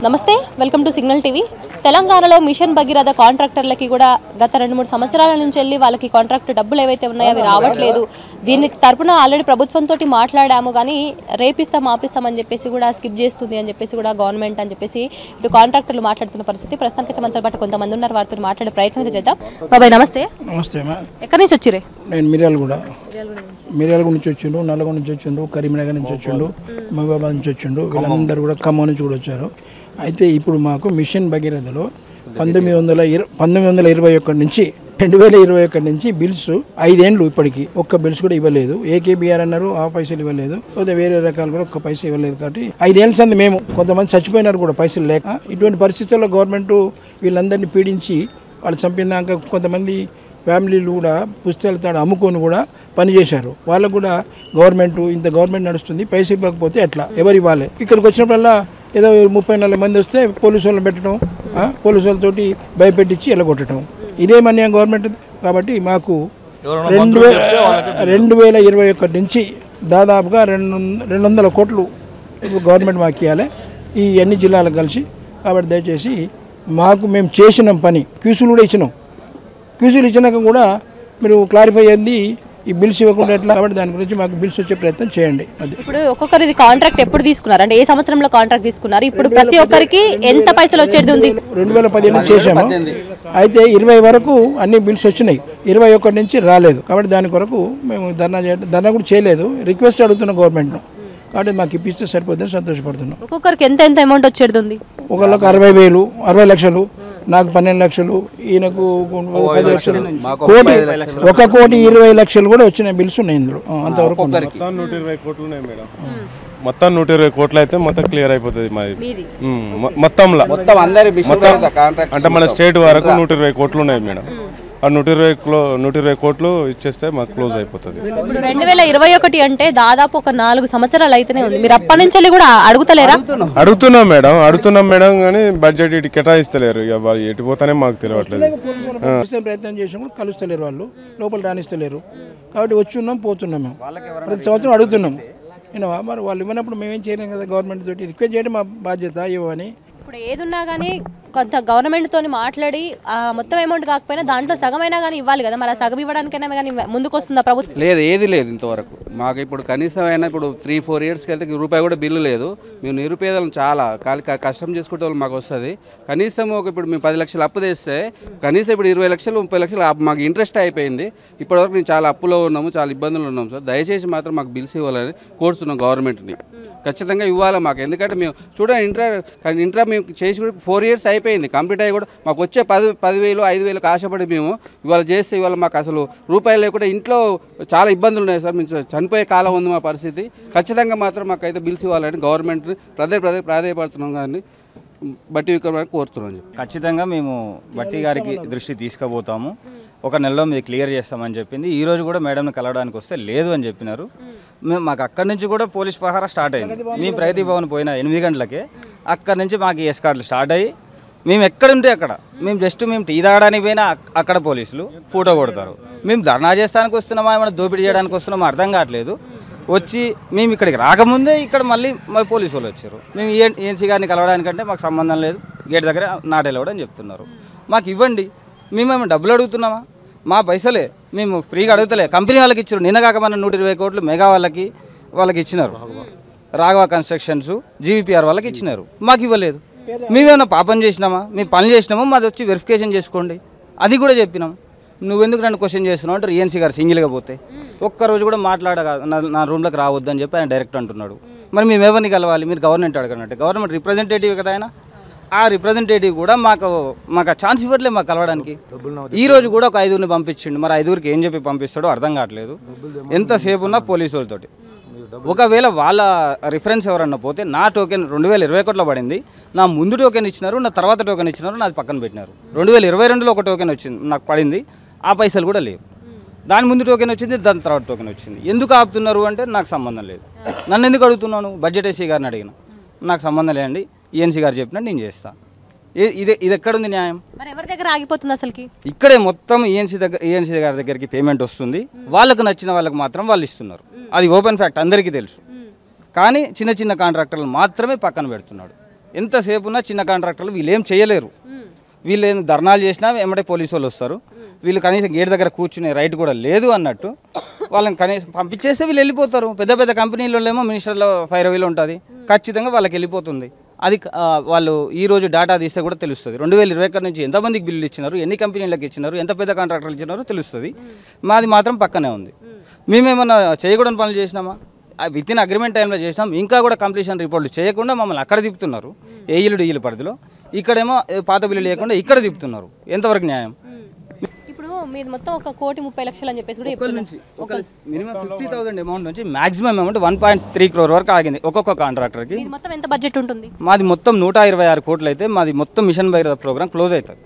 నమస్తే, welcome to signal TV. తెలంగాణలో machine Bhagiratha కాంట్రాక్టర్లకి కూడా గత 2-3 సంవత్సరాల నుంచి వెళ్ళి వాళ్ళకి కాంట్రాక్ట్ డబ్బులు ఏవైతే ఉన్నాయో అవి రావట్లేదు. దీనికి తరపున ఆల్రెడీ ప్రభుత్వంతో మాట్లాడాము, కానీ ఆపిస్తామని చెప్పేసి కూడా స్కిప్ చేస్తుంది అని చెప్పేసి కూడా గవర్నమెంట్ అని చెప్పేసి ఇటు కాంట్రాక్టర్లు మాట్లాడుతున్న పరిస్థితి. ప్రస్తుతానికి మనతో పాటు కొంతమంది ఉన్నారు, వారితో మాట్లాడే ప్రయత్నం చేద్దాం. బాబాయ్ నమస్తే. నమస్తే. ఎక్కడి నుంచి వచ్చిరే? నేను మిర్యాలగూడ నుంచి వచ్చిండు, నల్లగొండ నుంచి వచ్చిండు, కరీంనగర్ నుంచి వచ్చిండు, మహబూబాబాద్ నుంచి వచ్చిండు. వీళ్ళందరూ కూడా ఖమ్మం నుంచి కూడా వచ్చారు. అయితే ఇప్పుడు మాకు మిషన్ భగీరథలో 1921 నుంచి 2021 నుంచి బిల్స్ 5 ఏళ్ళు ఇప్పటికి ఒక్క బిల్స్ కూడా ఇవ్వలేదు. ఏకేబీఆర్ అన్నారు, ఆ పైసలు ఇవ్వలేదు. లేదా వేరే రకాలు కూడా ఒక్క పైసా ఇవ్వలేదు. కాబట్టి 5 ఏళ్ళ సంది మేము కొంతమంది చచ్చిపోయినారు కూడా పైసలు లేక. ఇటువంటి పరిస్థితుల్లో గవర్నమెంట్ వీళ్ళందరినీ పీడించి వాళ్ళు చంపినాక కొంతమంది ఫ్యామిలీలు కూడా పుస్తకాలు తాడు అమ్ముకొని కూడా పనిచేశారు. వాళ్ళకు కూడా గవర్నమెంట్ నడుస్తుంది, పైసలు ఇవ్వకపోతే ఎట్లా, ఎవరు ఇవ్వాలి? ఇక్కడికి వచ్చినప్పుడల్లా ఏదో 30-40 మంది వస్తే పోలీసు వాళ్ళని పెట్టడం, పోలీసు వాళ్ళతోటి భయపెట్టించి ఎలగొట్టడం, ఇదేమన్నా గవర్నమెంట్. కాబట్టి మాకు 2021 నుంచి దాదాపుగా 200 కోట్లు గవర్నమెంట్ మాకు ఇవ్వాలి, ఈ అన్ని జిల్లాలకు కలిసి. కాబట్టి దయచేసి మేము చేసినాం పని, క్యూసులు కూడా ఇచ్చినాం. క్యూసులు ఇచ్చినాక కూడా మీరు క్లారిఫై అయ్యింది ఈ బిల్స్ ఇవ్వకుండా ఎట్లా. కాబట్టి దాని గురించి మాకు బిల్స్ వచ్చే ప్రయత్నం చేయండి. అది ఇప్పుడు ఒక్కొక్కరిది కాంట్రాక్ట్ ఎప్పుడు తీసుకున్నారు, అంటే ఏ సంవత్సరంలో కాంట్రాక్ట్ తీసుకున్నారు? ఇప్పుడు ప్రతి ఒక్కరికి ఎంత పైసలు వచ్చేది ఉంది? 2015 చేసాము. అయితే 20 వరకు అన్ని బిల్స్ వచ్చినాయి, 21 నుంచి రాలేదు. కాబట్టి దాని కొరకు మేము ధర్నా కూడా చేయలేదు, రిక్వెస్ట్ అడుగుతున్నాం గవర్నమెంట్ను. కాబట్టి మాకు ఇప్పిస్తే సరిపోతుందని సంతోషపడుతున్నాం. ఒక్కొక్కరికి ఎంత అమౌంట్ వచ్చేది ఉంది? ఒకళ్ళకి 60 లక్షలు, నాకు 12 లక్షలు, ఈయనకు 10 లక్షలు, 1,20,00,000 కూడా వచ్చిన బిల్స్ ఉన్నాయి ఇందులో. అంతవరకు మొత్తం 120 కోట్లు అయితే మొత్తం క్లియర్ అయిపోతుంది మొత్తంలో. అంటే మన స్టేట్ వరకు 120 కోట్లు ఉన్నాయి మేడం. ఆ 120 కోట్లు ఇచ్చేస్తే మాకు క్లోజ్ అయిపోతుంది. 2021 అంటే దాదాపు ఒక 4 సంవత్సరాలు అయితేనే ఉంది. మీరు అప్పటి నుంచి కూడా అడుగుతలేరా? అడుగుతున్నాం మేడం, కానీ బడ్జెట్ ఇటు కేటాయిస్తలేరు. ఇక వాళ్ళు ఎటు పోతానే మాకు తెలియట్లేదు. ప్రయత్నం చేసినప్పుడు కలుస్తలేరు, వాళ్ళు లోపల రాణిస్తలేరు. కాబట్టి వచ్చున్నాం పోతున్నాం. మేము ప్రతి సంవత్సరం అడుగుతున్నాం. మరి వాళ్ళు ఇవ్వనప్పుడు మేమేం చేయలేం కదా. గవర్నమెంట్ తోటి రిక్వెస్ట్ చేయడం మా బాధ్యత. ఇవ్వని ఇప్పుడు ఏదున్నా కానీ కొంత గవర్నమెంట్తో మాట్లాడి మొత్తం అమౌంట్ కాకపోయినా దాంట్లో సగమైనా కానీ ఇవ్వాలి కదా. మరి సగం ఇవ్వడానికైనా కానీ ముందుకు వస్తుందా ప్రభుత్వం? లేదు, ఏది లేదు ఇంతవరకు. మాకు ఇప్పుడు కనీసం అయినా ఇప్పుడు 3-4 ఇయర్స్కి వెళ్తే రూపాయి కూడా బిల్లు లేదు. మేము నిరుపేదలను చాలా కష్టం చేసుకుంటే వాళ్ళు మాకు వస్తుంది. కనీసం ఇప్పుడు మేము 10 లక్షలు అప్పు తెస్తే కనీసం ఇప్పుడు 20 లక్షలు 30 లక్షలు మాకు ఇంట్రెస్ట్ అయిపోయింది. ఇప్పటివరకు మేము చాలా అప్పులో ఉన్నాము, చాలా ఇబ్బందులు ఉన్నాము సార్. దయచేసి మాత్రం మాకు బిల్స్ ఇవ్వాలని కోరుతున్నాం గవర్నమెంట్ని. ఖచ్చితంగా ఇవ్వాలి మాకు. ఎందుకంటే మేము చూడండి, ఇంట్రా మేము చేసి కూడా 4 ఇయర్స్ అయిపోయింది, కంప్లీట్ అయ్యి కూడా మాకు వచ్చే 10,000 5,000 ఆశపడి మేము ఇవాళ చేస్తే ఇవాళ మాకు అసలు రూపాయలు లేకుండా ఇంట్లో చాలా ఇబ్బందులు ఉన్నాయి సార్. మేము చనిపోయే కాలం ఉంది మా పరిస్థితి. ఖచ్చితంగా మాత్రం మాకైతే బిల్స్ ఇవ్వాలని గవర్నమెంట్ని ప్రాధాయపడుతున్నాం. కానీ బట్టి విక్రమానికి కోరుతున్నాం. ఖచ్చితంగా మేము బట్టి గారికి దృష్టి తీసుకుపోతాము. ఒక నెలలో మీరు క్లియర్ చేస్తామని చెప్పింది. ఈరోజు కూడా మేడంని కలవడానికి వస్తే లేదు అని చెప్పినారు. మాకు అక్కడి నుంచి కూడా పోలీస్ పహారా స్టార్ట్ అయింది. మేము ప్రగతి భవన్ పోయిన 8 గంటలకే అక్కడి నుంచి మాకు ఎస్కార్ట్లు స్టార్ట్ అయ్యి మేము ఎక్కడుంటే అక్కడ మేము టీ తాగడానికి పోయినా అక్కడ పోలీసులు ఫోటో కొడతారు. మేము ధర్నా చేస్తానికి వస్తున్నామా, ఏమైనా దోపిడీ చేయడానికి వస్తున్నామా అర్థం కావట్లేదు. వచ్చి మేము ఇక్కడికి రాకముందే ఇక్కడ మళ్ళీ పోలీసు వాళ్ళు వచ్చారు. మేము ఏఎన్సీ గారిని కలవడానికంటే మాకు సంబంధం లేదు, గేట్ దగ్గర నాటెలవడం అని చెప్తున్నారు. మాకు ఇవ్వండి, మేమేమో డబ్బులు అడుగుతున్నామా? మా పైసలే, మేము ఫ్రీగా అడుగుతలే. కంపెనీ వాళ్ళకి ఇచ్చారు. నిన్న కాక మన 120 కోట్లు మెగా వాళ్ళకి ఇచ్చినారు. రాఘవ కన్స్ట్రక్షన్స్, జీవీపీఆర్ వాళ్ళకి ఇచ్చినారు. మాకు ఇవ్వలేదు. మేమేమైనా పాపం చేసినామా? మేము పని చేసినామో మాది వచ్చి వెరిఫికేషన్ చేసుకోండి, అది కూడా చెప్పినాం. నువ్వెందుకు నన్ను క్వశ్చన్ చేస్తున్నావు అంటే ఏఎన్సీ గారు సింగిల్గా పోతే ఒక్కరోజు కూడా నా రూమ్లోకి రావద్దు అని చెప్పి ఆయన డైరెక్ట్ అంటున్నాడు. మరి మేము ఎవరిని కలవాలి? మీరు గవర్నమెంట్ అడగనట్టు. గవర్నమెంట్ రిప్రజెంటేటివ్ కదా ఆయన. ఆ రిప్రజెంటేటివ్ కూడా మాకు ఛాన్స్ ఇవ్వట్లేదు మాకు కలవడానికి. ఈ రోజు కూడా ఒక 5గురిని పంపించిండు. మరి 5గురికి ఏం చెప్పి పంపిస్తాడో అర్థం కావట్లేదు. ఎంతసేపు ఉన్నా పోలీసు వాళ్ళతోటి. ఒకవేళ వాళ్ళ రిఫరెన్స్ ఎవరన్నా పోతే నా టోకెన్ 2021లో పడింది, నా ముందు టోకెన్ ఇచ్చినారు, నా తర్వాత టోకెన్ ఇచ్చినారు, నాది పక్కన పెట్టినారు. 2022లో ఒక టోకెన్ వచ్చింది, నాకు పడింది, ఆ పైసలు కూడా లేవు. దాని ముందు టోకెన్ వచ్చింది, దాని తర్వాత టోకెన్ వచ్చింది. ఎందుకు ఆపుతున్నారు అంటే నాకు సంబంధం లేదు. నన్ను ఎందుకు అడుగుతున్నాను? బడ్జెట్ ఏసీ గారిని అడిగిన, నాకు సంబంధం లేదండి, ఈఎన్సీ గారు చెప్పినట్టు నేను చేస్తాను. ఇది ఎక్కడుంది న్యాయం? మరి ఎవరి దగ్గర ఆగిపోతుంది అసలుకి? ఇక్కడే మొత్తం ఈఎన్సీ గారి దగ్గరికి పేమెంట్ వస్తుంది. వాళ్ళకు నచ్చిన వాళ్ళకి మాత్రం వాళ్ళు ఇస్తున్నారు. అది ఓపెన్ ఫ్యాక్ట్, అందరికీ తెలుసు. కానీ చిన్న చిన్న కాంట్రాక్టర్లు మాత్రమే పక్కన పెడుతున్నాడు. ఎంతసేపు ఉన్నా చిన్న కాంట్రాక్టర్లు వీళ్ళు ఏం చేయలేరు. వీళ్ళు ఏం ధర్నాలు చేసినా వెంబడే పోలీసు వాళ్ళు వస్తారు. వీళ్ళు కనీసం గేట్ దగ్గర కూర్చునే రైట్ కూడా లేదు అన్నట్టు వాళ్ళని కనీసం పంపించేస్తే వీళ్ళు వెళ్ళిపోతారు. పెద్ద పెద్ద కంపెనీలలో మినిస్టర్ల ఫైర్ వీల్ ఉంటుంది, ఖచ్చితంగా వాళ్ళకి వెళ్ళిపోతుంది. అది వాళ్ళు ఈరోజు డేటా తీస్తే కూడా తెలుస్తుంది. 2021 నుంచి ఎంతమందికి బిల్లులు ఇచ్చినారు, ఎన్ని కంపెనీలకు ఇచ్చినారు, ఎంత పెద్ద కాంట్రాక్టర్లు ఇచ్చినారో తెలుస్తుంది. మాది మాత్రం పక్కనే ఉంది. మేమేమన్నా చేయకూడని పనులు చేసినామా? విత్ ఇన్ అగ్రిమెంట్ టైంలో చేసినాం. ఇంకా కూడా కంప్లీషన్ రిపోర్ట్లు చేయకుండా మమ్మల్ని అక్కడ తిప్పుతున్నారు, ఏఈలు డీఈల పరిధిలో. ఇక్కడేమో పాత బిల్లు లేకుండా ఇక్కడ తిప్పుతున్నారు. ఎంతవరకు న్యాయం? ఇప్పుడు మీరు మొత్తం 1,30,00,000 అని చెప్పేసి కూడా మినిమం 50,000 అమౌంట్ నుంచి మాక్సిమం అమౌంట్ 1.3 crore వరకు ఆగింది ఒక్కొక్క కాంట్రాక్టర్కి. మీది మొత్తం ఎంత బడ్జెట్ ఉంటుంది? మాది మొత్తం 126 కోట్లు అయితే మాది మొత్తం మిషన్ భగీరథ ప్రోగ్రామ్ క్లోజ్ అవుతుంది.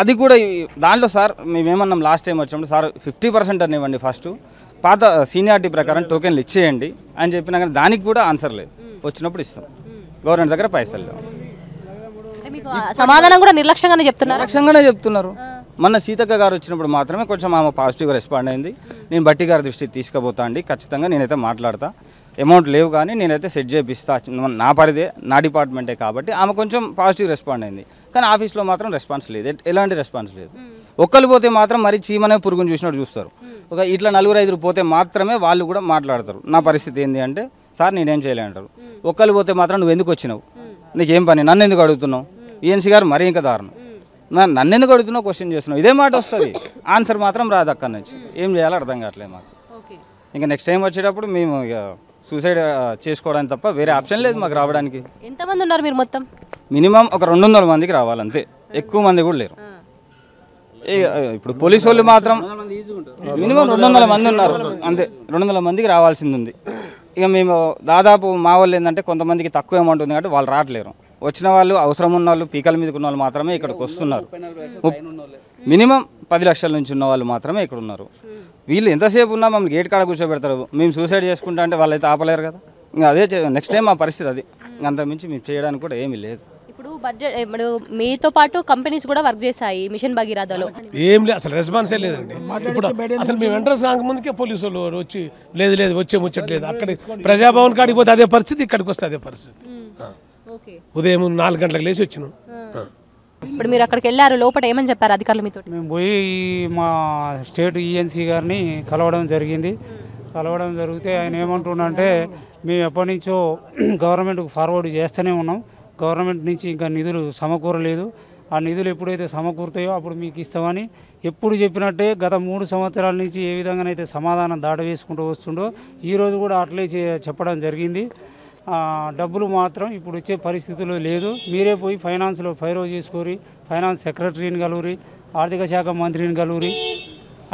అది కూడా దాంట్లో సార్ మేమేమన్నాం లాస్ట్ టైం వచ్చినప్పుడు, సార్ 50% అని ఇవ్వండి, ఫస్ట్ పాత సీనియారిటీ ప్రకారం టోకెన్లు ఇచ్చేయండి అని చెప్పినా కానీ దానికి కూడా ఆన్సర్ లేదు. వచ్చినప్పుడు ఇస్తాం, గవర్నమెంట్ దగ్గర పైసలు లేవు. మీకు సమాధానం కూడా నిర్లక్ష్యంగానే చెప్తున్నారు. నిర్లక్ష్యంగానే చెప్తున్నారు. మొన్న సీతక్క గారు వచ్చినప్పుడు మాత్రమే కొంచెం ఆమె పాజిటివ్గా రెస్పాండ్ అయింది. నేను బట్టి గారి దృష్టికి తీసుకుపోతా అండి, ఖచ్చితంగా నేనైతే మాట్లాడతా, అమౌంట్ లేవు కానీ నేనైతే సెట్ చేపిస్తా, నా పరిదే, నా డిపార్ట్మెంటే కాబట్టి ఆమె కొంచెం పాజిటివ్ రెస్పాండ్ అయింది. కానీ ఆఫీస్లో మాత్రం రెస్పాన్స్ లేదు, ఎలాంటి రెస్పాన్స్ లేదు. ఒక్కరు పోతే మాత్రం మరి చీమనే పురుగుని చూసినట్టు చూస్తారు. ఒక ఇట్లా 4-5 పోతే మాత్రమే వాళ్ళు కూడా మాట్లాడతారు. నా పరిస్థితి ఏంటి అంటే, సార్ నేనేం చేయలే అంటారు. ఒక్కరు పోతే మాత్రం నువ్వు ఎందుకు వచ్చినావు, నీకేం పని, నన్ను ఎందుకు అడుగుతున్నావు, ఈఎన్సీ గారు మరీ ఇంకా దారుణం, నన్ను ఎందుకు అడుగుతున్నావు, క్వశ్చన్ చేస్తున్నావు, ఇదే మాట వస్తుంది. ఆన్సర్ మాత్రం రాదు అక్కడి నుంచి. ఏం చేయాలో అర్థం కావట్లేదు మాకు. ఇంకా నెక్స్ట్ టైం వచ్చేటప్పుడు మేము ఇక సూసైడ్ చేసుకోవడానికి తప్ప వేరే ఆప్షన్ లేదు మాకు రావడానికి. ఎంతమంది ఉన్నారు మీరు మొత్తం? మినిమం ఒక 200 మందికి రావాలంతే, ఎక్కువ మంది కూడా లేరు. ఇప్పుడు పోలీసు వాళ్ళు మాత్రం మినిమం 200 మంది ఉన్నారు అంతే, 200 మందికి రావాల్సింది ఉంది. ఇక మేము దాదాపు మా వాళ్ళు ఏంటంటే కొంతమందికి తక్కువ అమౌంట్ ఉంది కాబట్టి వాళ్ళు రావట్లేరు. వచ్చిన వాళ్ళు అవసరం ఉన్న వాళ్ళు, పీకల మీదకి ఉన్న వాళ్ళు మాత్రమే ఇక్కడికి వస్తున్నారు. మినిమం 10 లక్షల నుంచి ఉన్న వాళ్ళు మాత్రమే ఇక్కడ ఉన్నారు. వీళ్ళు ఎంతసేపు ఉన్నా మమ్మల్ని గేట్ కాడ కూర్చోబెడతారు. మేము సూసైడ్ చేసుకుంటా అంటే వాళ్ళైతే ఆపలేరు కదా. ఇంకా అదే నెక్స్ట్ టైం మా పరిస్థితి అది. అంతకుమించి మేము చేయడానికి కూడా ఏమీ లేదు. ఇప్పుడు బడ్జెట్, ఇప్పుడు మీతో పాటు కంపెనీస్ కూడా వర్క్ చేశాయి మిషన్ భగీరథలో. ఏం లేదు, అసలు రెస్పాన్సే లేదండి. ఇప్పుడు అసలు మేము ఎంట్రన్స్ కాకముందుకే పోలీసు వాళ్ళు వచ్చి లేదు వచ్చే ముచ్చట్లేదు. అక్కడ ప్రజాభవన్ కాడికి పోతే అదే పరిస్థితి, ఇక్కడికి వస్తే అదే పరిస్థితి. ఉదయం 4 గంటలకు లేచి వచ్చినాం. ఇప్పుడు మీరు అక్కడికి వెళ్ళారు, లోపల ఏమని చెప్పారు అధికారులు మీతో? మేము పోయి మా స్టేట్ ఈఎన్సీ గారిని కలవడం జరిగింది. కలవడం జరిగితే ఆయన ఏమంటున్నారంటే, మేము ఎప్పటి నుంచో గవర్నమెంట్కి ఫార్వర్డ్ చేస్తూనే ఉన్నాం, గవర్నమెంట్ నుంచి ఇంకా నిధులు సమకూరలేదు, ఆ నిధులు ఎప్పుడైతే సమకూరుతాయో అప్పుడు మీకు ఇస్తామని ఎప్పుడు చెప్పినట్టే గత 3 సంవత్సరాల నుంచి ఏ విధంగానైతే సమాధానం దాటవేసుకుంటూ వస్తుండో ఈరోజు కూడా అట్లే చెప్పడం జరిగింది. డబ్బులు మాత్రం ఇప్పుడు వచ్చే పరిస్థితుల్లో లేదు, మీరే పోయి ఫైనాన్స్లో ఫైరో చేసుకొని ఫైనాన్స్ సెక్రటరీని కలువురి, ఆర్థిక శాఖ మంత్రిని కలువురి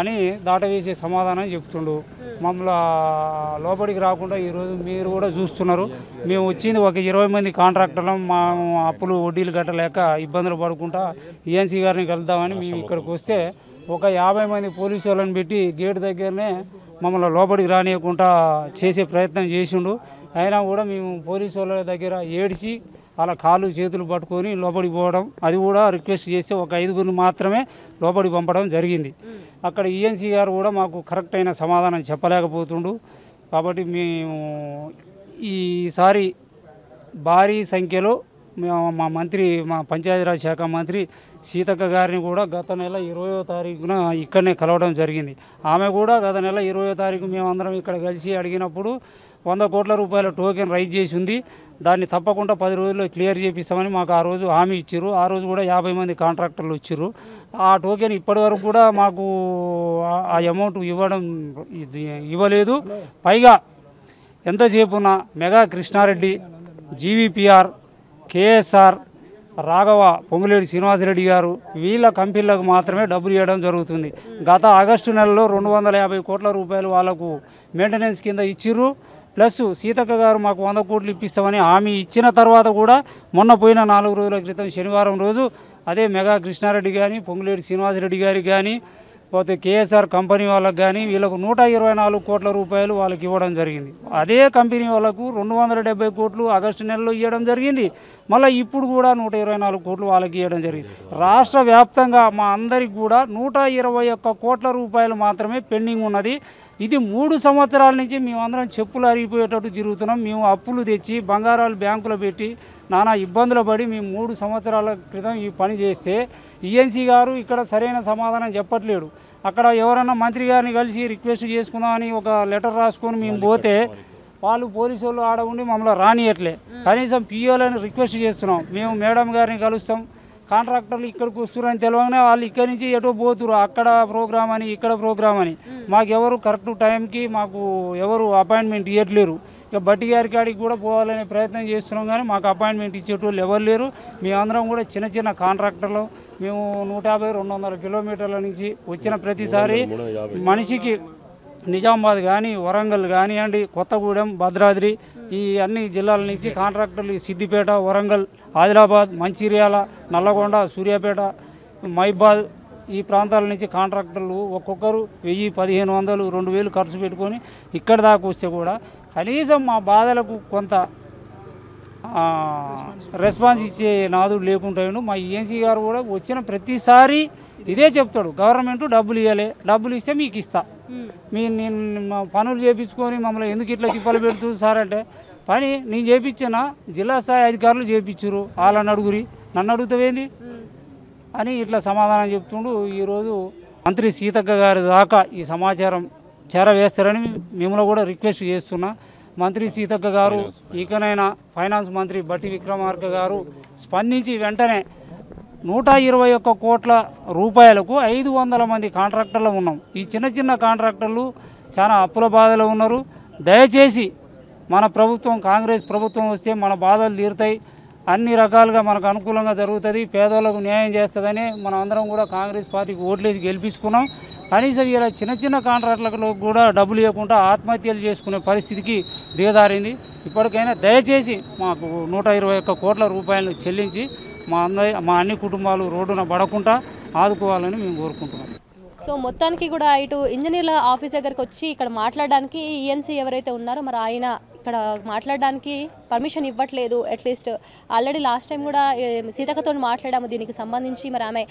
అని దాటవేసే సమాధానం చెప్తుండు. మమ్మల్ని లోపలికి రాకుండా ఈరోజు మీరు కూడా చూస్తున్నారు. మేము వచ్చింది ఒక 20 మంది కాంట్రాక్టర్లు, మా అప్పులు వడ్డీలు కట్టలేక ఇబ్బందులు పడుకుంటా ఈఎన్సీ గారిని కలుద్దామని మేము ఇక్కడికి వస్తే ఒక 50 మంది పోలీసు వాళ్ళని పెట్టి గేట్ దగ్గరనే మమ్మల్ని లోపలికి రానియకుండా చేసే ప్రయత్నం చేసిండు. అయినా కూడా మేము పోలీసు వాళ్ళ దగ్గర ఏడిచి అలా కాళ్ళు చేతులు పట్టుకొని లోపలికి పోవడం, అది కూడా రిక్వెస్ట్ చేస్తే ఒక 5గురిని మాత్రమే లోపలికి పంపడం జరిగింది. అక్కడ ఈఎన్సీ గారు కూడా మాకు కరెక్ట్ అయిన సమాధానం చెప్పలేకపోతుండు. కాబట్టి మేము ఈసారి భారీ సంఖ్యలో మా మంత్రి, మా పంచాయతీరాజ్ శాఖ మంత్రి సీతక్క గారిని కూడా గత నెల 20వ తారీఖున ఇక్కడనే కలవడం జరిగింది. ఆమె కూడా గత నెల 20వ తారీఖు మేమందరం ఇక్కడ కలిసి అడిగినప్పుడు 100 కోట్ల రూపాయల టోకెన్ రైజ్ చేసి ఉంది, దాన్ని తప్పకుండా 10 రోజుల్లో క్లియర్ చేపిస్తామని మాకు ఆ రోజు హామీ ఇచ్చారు. ఆ రోజు కూడా 50 మంది కాంట్రాక్టర్లు వచ్చారు. ఆ టోకెన్ ఇప్పటి వరకు కూడా మాకు ఆ అమౌంట్ ఇవ్వలేదు. పైగా ఎంతసేపు ఉన్న మెగా కృష్ణారెడ్డి, జీవీపీఆర్, కేఎస్ఆర్, రాఘవ, పొంగులేటి శ్రీనివాసరెడ్డి గారు వీళ్ళ కంపెనీలకు మాత్రమే డబ్బులు ఇవ్వడం జరుగుతుంది. గత ఆగస్టు నెలలో 250 కోట్ల రూపాయలు వాళ్ళకు మెయింటెనెన్స్ కింద ఇచ్చిర్రు. ప్లస్ సీతక్క గారు మాకు 100 కోట్లు ఇప్పిస్తామని హామీ ఇచ్చిన తర్వాత కూడా మొన్న పోయిన 4 రోజుల క్రితం శనివారం రోజు అదే మెగా కృష్ణారెడ్డి కానీ, పొంగులేటి శ్రీనివాసరెడ్డి గారికి కానీ, పోతే కేఎస్ఆర్ కంపెనీ వాళ్ళకి కానీ వీళ్ళకు 124 కోట్ల రూపాయలు వాళ్ళకి ఇవ్వడం జరిగింది. అదే కంపెనీ వాళ్ళకు 270 కోట్లు ఆగస్టు నెలలో ఇవ్వడం జరిగింది. మళ్ళీ ఇప్పుడు కూడా 124 కోట్లు వాళ్ళకి ఇవ్వడం జరిగింది. రాష్ట్ర వ్యాప్తంగా మా అందరికి కూడా 121 కోట్ల రూపాయలు మాత్రమే పెండింగ్ ఉన్నది. ఇది 3 సంవత్సరాల నుంచి మేమందరం చెప్పులు అరిగిపోయేటట్టు తిరుగుతున్నాం. మేము అప్పులు తెచ్చి బంగారాలు బ్యాంకులో పెట్టి నానా ఇబ్బందులు పడి మేము 3 సంవత్సరాల క్రితం ఈ పని చేస్తే ఈఎన్సీ గారు ఇక్కడ సరైన సమాధానం చెప్పట్లేడు. అక్కడ ఎవరన్నా మంత్రి గారిని కలిసి రిక్వెస్ట్ చేసుకుందామని ఒక లెటర్ రాసుకొని మేము పోతే వాళ్ళు పోలీసు వాళ్ళు ఆడ ఉండి మమ్మల్ని రానియట్లే. కనీసం పిఓలని రిక్వెస్ట్ చేస్తున్నాం. మేము మేడం గారిని కలుస్తాం, కాంట్రాక్టర్లు ఇక్కడికి వస్తున్నారని తెలియగానే వాళ్ళు ఇక్కడి నుంచి ఎటో పోతురు, అక్కడ ప్రోగ్రామ్ అని ఇక్కడ ప్రోగ్రామ్ అని. మాకు ఎవరు కరెక్ట్ టైంకి మాకు ఎవరు అపాయింట్మెంట్ ఇవ్వట్లేరు. ఇక బట్టి గారి కాడికి కూడా పోవాలనే ప్రయత్నం చేస్తున్నాం కానీ మాకు అపాయింట్మెంట్ ఇచ్చేటోళ్ళు ఎవరు లేరు. మేమందరం కూడా చిన్న చిన్న కాంట్రాక్టర్లు. మేము 150-200 కిలోమీటర్ల నుంచి వచ్చిన ప్రతిసారి మనిషికి నిజామాబాద్ కానీ వరంగల్ కానివ్వండి, కొత్తగూడెం, భద్రాద్రి ఈ అన్ని జిల్లాల నుంచి కాంట్రాక్టర్లు సిద్దిపేట, వరంగల్, ఆదిలాబాద్, మంచిర్యాల, నల్లగొండ, సూర్యాపేట, మైబాద్ ఈ ప్రాంతాల నుంచి కాంట్రాక్టర్లు ఒక్కొక్కరు 1000, 1500, 2000 ఖర్చు పెట్టుకొని ఇక్కడ దాకా వస్తే కూడా కనీసం మా బాధలకు కొంత రెస్పాన్స్ ఇచ్చే నాదుడు లేకుంటాడు. మా ఈఎన్సీ గారు కూడా వచ్చిన ప్రతిసారి ఇదే చెప్తాడు, గవర్నమెంట్ డబ్బులు ఇవ్వాలి, డబ్బులు ఇస్తే మీకు ఇస్తా, నేను పనులు చేయించుకొని మమ్మల్ని ఎందుకు ఇట్లా తిప్పలు పెడుతూ సార్ అంటే, పని నేను చేయించిన జిల్లా స్థాయి అధికారులు చేయించురు, వాళ్ళని అడుగురి, నన్ను అడుగుతావేంది అని ఇట్లా సమాధానం చెప్తుండు. ఈరోజు మంత్రి సీతక్క గారి దాకా ఈ సమాచారం చేరవేస్తారని మిమ్మల్ని కూడా రిక్వెస్ట్ చేస్తున్నా. మంత్రి సీతక్క గారు ఇకనైనా ఫైనాన్స్ మంత్రి బట్టి విక్రమార్క గారు స్పందించి వెంటనే 121 కోట్ల రూపాయలకు 500 మంది కాంట్రాక్టర్లు ఉన్నాం. ఈ చిన్న చిన్న కాంట్రాక్టర్లు చాలా అప్పుల బాధలో ఉన్నారు. దయచేసి మన ప్రభుత్వం, కాంగ్రెస్ ప్రభుత్వం వస్తే మన బాధలు తీరుతాయి, అన్ని రకాలుగా మనకు అనుకూలంగా జరుగుతుంది, పేదోళ్ళకు న్యాయం చేస్తుందని మనం అందరం కూడా కాంగ్రెస్ పార్టీకి ఓట్లేసి గెలిపించుకున్నాం. కనీసం ఇలా చిన్న చిన్న కాంట్రాక్టులకు కూడా డబ్బులు ఇవ్వకుండా ఆత్మహత్యలు చేసుకునే పరిస్థితికి దిగజారింది. ఇప్పటికైనా దయచేసి మాకు 121 కోట్ల రూపాయలను చెల్లించి మా అన్ని కుటుంబాలు రోడ్డున పడకుండా ఆదుకోవాలని మేము కోరుకుంటున్నాం. సో మొత్తానికి కూడా ఇటు ఇంజనీర్ల ఆఫీస్ దగ్గరికి వచ్చి ఇక్కడ మాట్లాడడానికి ఈఎన్సీ ఎవరైతే ఉన్నారో మరి ఆయన ఇక్కడ మాట్లాడడానికి పర్మిషన్ ఇవ్వట్లేదు. అట్లీస్ట్ ఆల్రెడీ లాస్ట్ టైం కూడా సీతక్కతో మాట్లాడాము దీనికి సంబంధించి. మరి ఆమె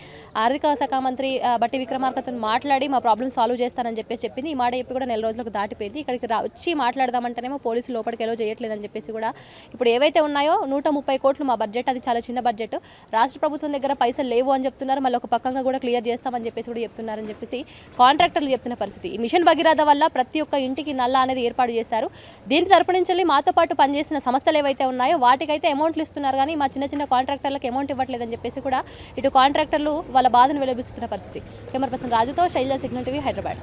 ఆర్థిక శాఖ మంత్రి బట్టి విక్రమార్కతో మాట్లాడి మా ప్రాబ్లమ్ సాల్వ్ చేస్తానని చెప్పింది. ఈ మాట చెప్పి కూడా 4 రోజులకు దాటిపోయింది. ఇక్కడికి వచ్చి మాట్లాడదామంటేనేమో పోలీసులు లోపలికి ఎలా చేయట్లేదని చెప్పేసి కూడా ఇప్పుడు ఏవైతే ఉన్నాయో 130 కోట్లు మా బడ్జెట్, అది చాలా చిన్న బడ్జెట్, రాష్ట్ర ప్రభుత్వం దగ్గర పైసలు లేవు అని చెప్తున్నారు. మళ్ళీ ఒక పక్కంగా కూడా క్లియర్ చేస్తామని చెప్పేసి కూడా చెప్తున్నారని చెప్పేసి కాంట్రాక్టర్లు చెప్తున్న పరిస్థితి. ఈ మిషన్ భగీరథ వల్ల ప్రతి ఒక్క ఇంటికి నల్ల అనేది ఏర్పాటు చేశారు. దీని తరపు నుంచి మాతో పాటు పనిచేసిన సంస్థలు ఏవైతే ఉన్నాయో వాటికైతే అమౌంట్లు ఇస్తున్నారు కానీ మా చిన్న చిన్న కాంట్రాక్టర్లకు అమౌంట్ ఇవ్వట్లేదని చెప్పేసి కూడా ఇటు కాంట్రాక్టర్లు వాళ్ళ బాధను వెలిబుచ్చుతున్న పరిస్థితి. కెమెరా పర్సన్ రాజుతో శైలజ, సిగ్నల్ టీవీ, హైదరాబాద్.